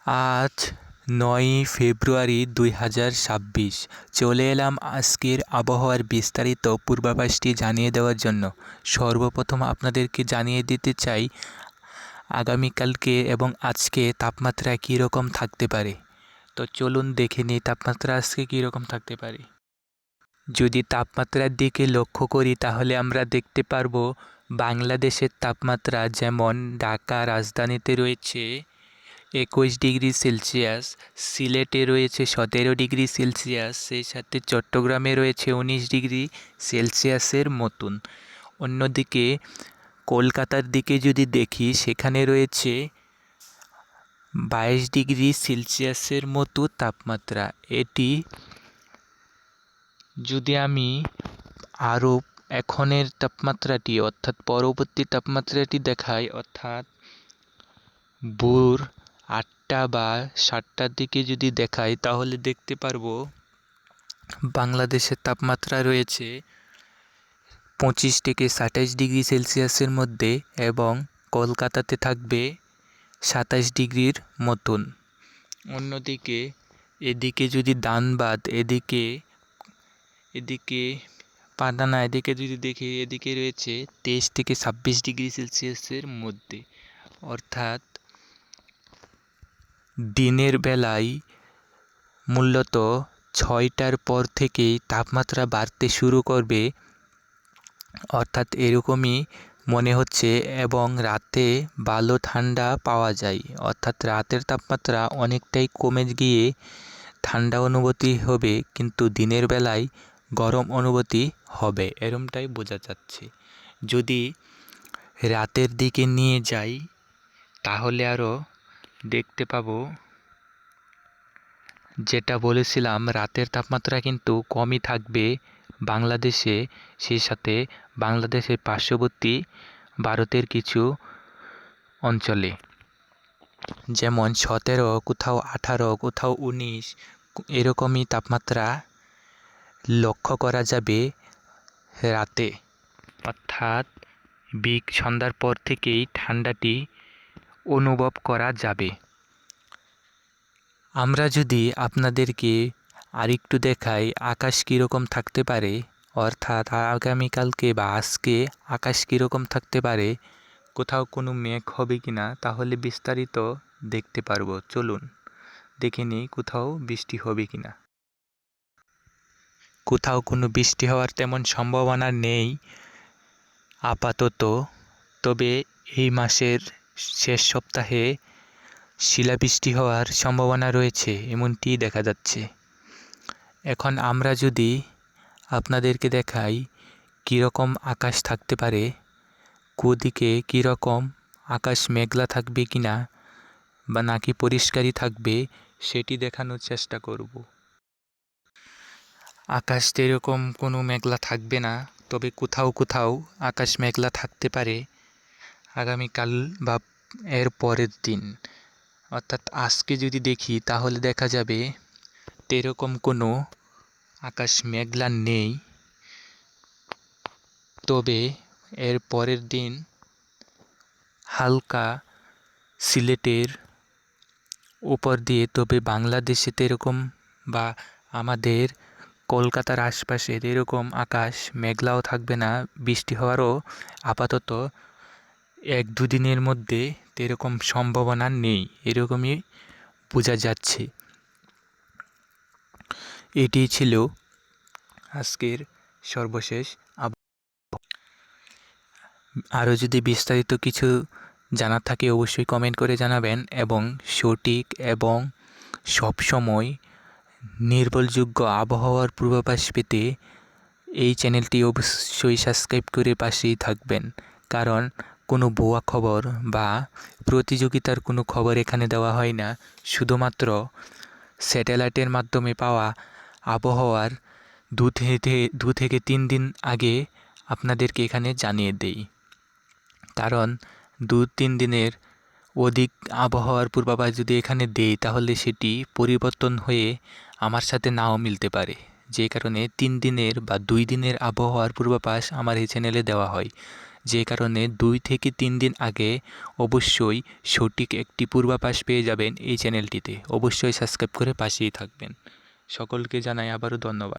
আজ ৯ই ফেব্রুয়ারি ২০২৬। চলে এলাম আজকের আবহাওয়ার বিস্তারিত পূর্বাভাসটি জানিয়ে দেওয়ার জন্য। সর্বপ্রথম আপনাদেরকে জানিয়ে দিতে চাই আগামীকালকে এবং আজকে তাপমাত্রা কীরকম থাকতে পারে। তো চলুন দেখে নিই তাপমাত্রা আজকে কীরকম থাকতে পারে। যদি তাপমাত্রার দিকে লক্ষ্য করি তাহলে আমরা দেখতে পারবো বাংলাদেশের তাপমাত্রা যেমন ঢাকা রাজধানীতে রয়েছে ২১ ডিগ্রি সেলসিয়াস, সিলেটে রয়েছে ১৭ ডিগ্রি সেলসিয়াস, সেই সাথে চট্টগ্রামে রয়েছে ১৯ ডিগ্রি সেলসিয়াসের মতন। অন্যদিকে কলকাতার দিকে যদি দেখি সেখানে রয়েছে ২২ ডিগ্রি সেলসিয়াসের মতো তাপমাত্রা। এটি যদি আমি আরও এখনের তাপমাত্রাটি অর্থাৎ পরবর্তী তাপমাত্রাটি দেখাই, অর্থাৎ ভোর ৮টা বা ৭টার দিকে যদি দেখাই তাহলে দেখতে পারবো বাংলাদেশের তাপমাত্রা রয়েছে ২৫ থেকে ২৭ ডিগ্রি সেলসিয়াসের মধ্যে এবং কলকাতাতে থাকবে ২৭ ডিগ্রির মতন। অন্যদিকে এদিকে যদি ধানবাদ এদিকে পাটানা এদিকে যদি দেখি এদিকে রয়েছে ২৩ থেকে ২৬ ডিগ্রি সেলসিয়াসের মধ্যে। অর্থাৎ দিনের বেলায় মূলত ৬টার পর থেকেই তাপমাত্রা বাড়তে শুরু করবে, অর্থাৎ এরকমই মনে হচ্ছে, এবং রাতে ভালো ঠান্ডা পাওয়া যায়। অর্থাৎ রাতের তাপমাত্রা অনেকটাই কমে গিয়ে ঠান্ডা অনুভূতি হবে, কিন্তু দিনের বেলায় গরম অনুভূতি হবে, এরমটাই বোঝা যাচ্ছে। যদি রাতের দিকে নিয়ে যাই তাহলে আরও দেখতে পাবো, যেটা বলেছিলাম রাতের তাপমাত্রা কিন্তু কমই থাকবে বাংলাদেশে, সেই সাথে বাংলাদেশের পার্শ্ববর্তী ভারতের কিছু অঞ্চলে, যেমন ১৭, কোথাও ১৮, কোথাও ১৯, এরকমই তাপমাত্রা লক্ষ্য করা যাবে রাতে। অর্থাৎ সন্ধ্যার পর থেকেই ঠান্ডাটি অনুভব করা যাবে। আমরা যদি আপনাদেরকে আরেকটু দেখাই আকাশ কীরকম থাকতে পারে, অর্থাৎ আগামীকালকে বা আজকে আকাশ কীরকম থাকতে পারে, কোথাও কোনো মেঘ হবে কি না, তাহলে বিস্তারিত দেখতে পারবো। চলুন দেখে নিই কোথাও বৃষ্টি হবে কি না। কোথাও কোনো বৃষ্টি হওয়ার তেমন সম্ভাবনা নেই আপাতত, তবে এই মাসের শেষ সপ্তাহে শিলাবৃষ্টি হওয়ার সম্ভাবনা রয়েছে এমনটি দেখা যাচ্ছে। এখন আমরা যদি আপনাদেরকে দেখাই কীরকম আকাশ থাকতে পারে, কোদিকে কীরকম আকাশ মেঘলা থাকবে কি না বা নাকি পরিষ্কারই থাকবে, সেটি দেখানোর চেষ্টা করব। আকাশ এরকম কোনো মেঘলা থাকবে না, তবে কোথাও কোথাও আকাশ মেঘলা থাকতে পারে আগামীকাল বা এর পরের দিন। অর্থাৎ আজকে যদি দেখি তাহলে দেখা যাবে এরকম কোনো আকাশ মেঘলা নেই, তবে এর পরের দিন হালকা সিলেটের উপর দিয়ে, তবে বাংলাদেশে এরকম বা আমাদের কলকাতার আশপাশের এরকম আকাশ মেঘলাও থাকবে না, বৃষ্টি হওয়ারও আপাতত ১-২ দিনের মধ্যে এরকম সম্ভাবনা নেই, এরকমই বোঝা যাচ্ছে। এটি ছিল আজকের সর্বশেষ আরও যদি বিস্তারিত কিছু জানার থাকে অবশ্যই কমেন্ট করে জানাবেন, এবং সঠিক এবং সবসময় নির্ভরযোগ্য আবহাওয়ার পূর্বাভাস পেতে এই চ্যানেলটি অবশ্যই সাবস্ক্রাইব করে পাশেই থাকবেন, কারণ কোনো ভুয়া খবর বা প্রতিযোগিতার কোনো খবর এখানে দেওয়া হয় না। শুধুমাত্র স্যাটেলাইটের মাধ্যমে পাওয়া আবহাওয়ার ২ থেকে ৩ দিন আগে আপনাদেরকে এখানে জানিয়ে দেই, কারণ ২-৩ দিনের অধিক আবহাওয়ার পূর্বাভাস যদি এখানে দেই তাহলে সেটি পরিবর্তন হয়ে আমার সাথে নাও মিলতে পারে, যে কারণে ৩ দিনের বা ২ দিনের আবহাওয়ার পূর্বাভাস আমার এই চ্যানেলে দেওয়া হয়, যে কারণে 2 থেকে 3 দিন আগে অবশ্যই সঠিক একটি পূর্বাভাস পেয়ে যাবেন এই চ্যানেলটিতে। অবশ্যই সাবস্ক্রাইব করে পাশেই থাকবেন। সকলকে জানাই আবারও ধন্যবাদ।